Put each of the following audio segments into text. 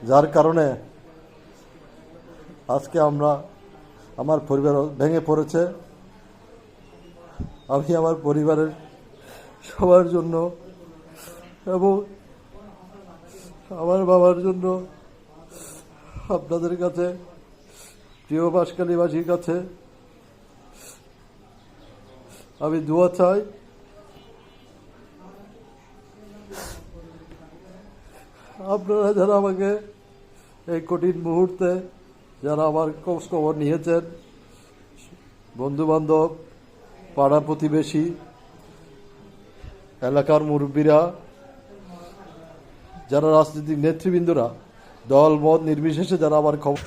যার কারণে আজকে আমার পরিবার ভেঙে পড়েছে। আমি আমার পরিবারের সবার জন্য এবং আমার বাবার জন্য আপনাদের কাছে, প্রিয় বাঁশখালীবাসীর কাছে আমি দোয়া চাই। আপনারা যারা আমাকে এই কঠিন মুহূর্তে যারা আমার খোঁজ খবর নিয়েছেন, বন্ধুবান্ধব, পাড়া প্রতিবেশী, এলাকার মুরব্বীরা, যারা রাজনৈতিক নেতৃবৃন্দরা, দল মত নির্বিশেষে যারা আমার খবর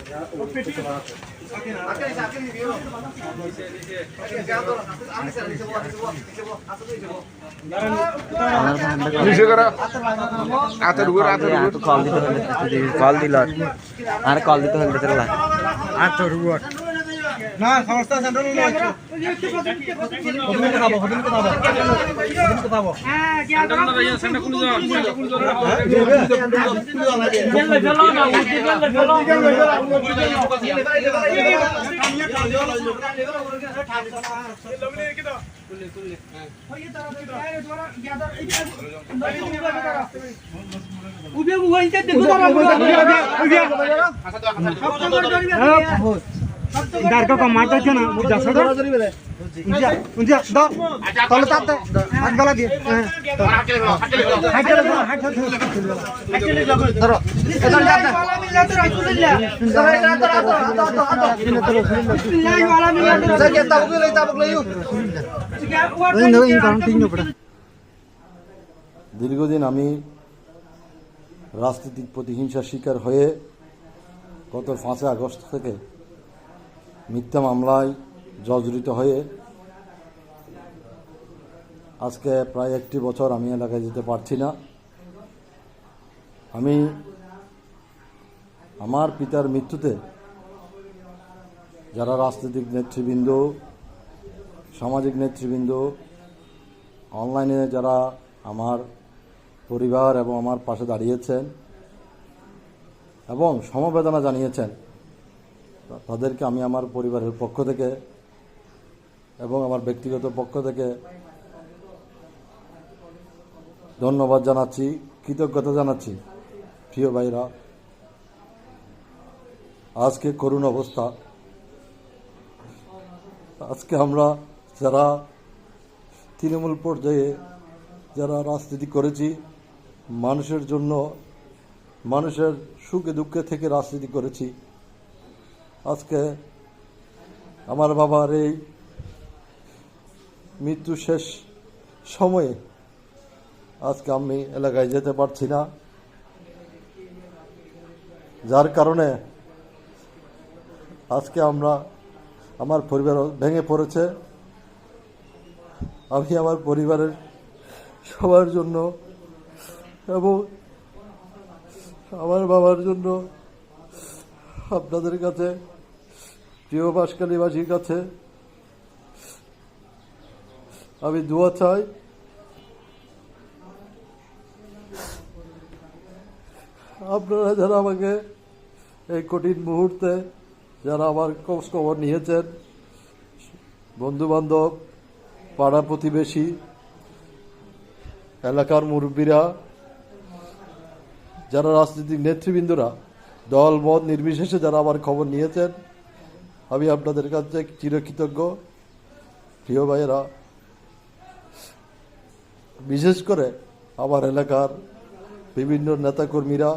কল দিতে হলে না সমস্যা সেন্টার হলো হ্যাঁ কি আর না ভাই সেন্টার কোন যাও Darga ka mata chana jasa da unja da tole tat hat gala diye ধরো এদার যাতে দীর্ঘদিন আমি রাজনৈতিক প্রতিহিংসার শিকার হয়ে গত 5 আগস্ট থেকে মিথ্যা মামলায় জর্জরিত হয়ে আজকে প্রায় 1 বছর আমি এলাকায় যেতে পারছি না। আমি আমার পিতার মৃত্যুতে যারা রাজনৈতিক নেতৃবৃন্দ, সামাজিক নেতৃবৃন্দ, অনলাইনে যারা আমার পরিবার এবং আমার পাশে দাঁড়িয়েছেন এবং সমবেদনা জানিয়েছেন, তাদেরকে আমি আমার পরিবারের পক্ষ থেকে এবং আমার ব্যক্তিগত পক্ষ থেকে ধন্যবাদ জানাচ্ছি, কৃতজ্ঞতা জানাচ্ছি। প্রিয় ভাইরা, আজকে করুণ অবস্থা। আজকে আমরা যারা তৃণমূল পর্যায়ে যারা রাজনীতি করেছি, মানুষের জন্য, মানুষের সুখে দুঃখে থেকে রাজনীতি করেছি, আজকে আমার বাবার এই মৃত্যু শেষ সময়ে আজকে আমি এলাকায় যেতে পারছি না। যার কারণে আজকে আমার পরিবার ভেঙে পড়েছে। আমি আমার পরিবারের সবার জন্য এবং আমার বাবার জন্য আপনাদের কাছে, প্রিয় বাঁশখালীবাসীর কাছে আমি দোয়া চাই। আপনারা যারা আমাকে এই কঠিন মুহূর্তে যারা আমার খোঁজ খবর নিয়েছেন, বন্ধুবান্ধব, পাড়া প্রতিবেশী, এলাকার মুরব্বীরা, যারা রাজনৈতিক নেতৃবৃন্দরা, দল মত নির্বিশেষে যারা আমার খবর নিয়েছেন, আমি আপনাদের কাছে চিরকৃতজ্ঞ। প্রিয় ভাইয়েরা, বিশেষ করে আমার এলাকার বিভিন্ন নেতাকর্মীরা,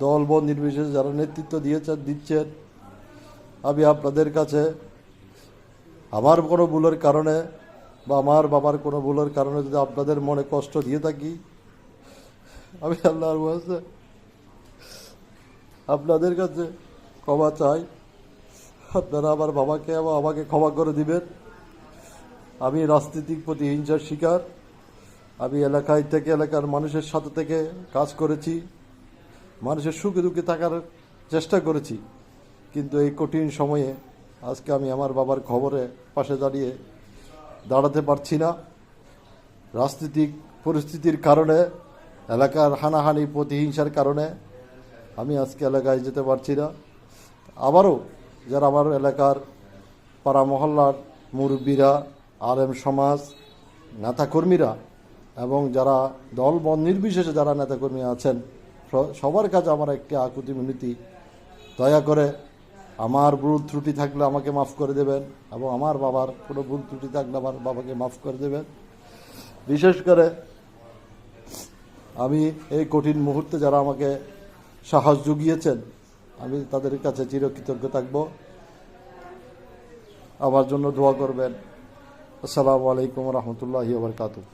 দল মত নির্বিশেষে যারা নেতৃত্ব দিচ্ছেন, আমি আপনাদের কাছে আমার কোনো ভুলের কারণে বা আমার বাবার কোনো ভুলের কারণে যদি আপনাদের মনে কষ্ট দিয়ে থাকি, আমি আল্লাহর কাছে আপনাদের কাছে ক্ষমা চাই। আপনারা আমার বাবাকে এবং আমাকে ক্ষমা করে দিবেন। আমি রাজনৈতিক প্রতিহিংসার শিকার। আমি এলাকায় থেকে এলাকার মানুষের সাথে থেকে কাজ করেছি, মানুষের সুখে দুঃখে থাকার চেষ্টা করেছি, কিন্তু এই কঠিন সময়ে আজকে আমি আমার বাবার খবরে পাশে দাঁড়াতে পারছি না। রাজনৈতিক পরিস্থিতির কারণে, এলাকার হানাহানি প্রতিহিংসার কারণে আমি আজকে এলাকায় যেতে পারছি না। আবারও যারা আমার এলাকার পাড়া মহল্লার মুরব্বীরা, আলেম সমাজ, নেতাকর্মীরা এবং যারা দল বল নির্বিশেষে যারা নেতাকর্মী আছেন, সবার কাছে আমার একটি আকুতি মিনতি, দয়া করে আমার ভুল ত্রুটি থাকলে আমাকে মাফ করে দেবেন এবং আমার বাবার কোনো ভুল ত্রুটি থাকলে আমার বাবাকে মাফ করে দেবেন। বিশেষ করে আমি এই কঠিন মুহূর্তে যারা আমাকে সাহস জুগিয়েছেন, আমি তাদের কাছে চিরকৃতজ্ঞ থাকব। আমার জন্য দোয়া করবেন। আসসালামু আলাইকুম রহমতুল্লাহি ওয়া বারাকাতুহু।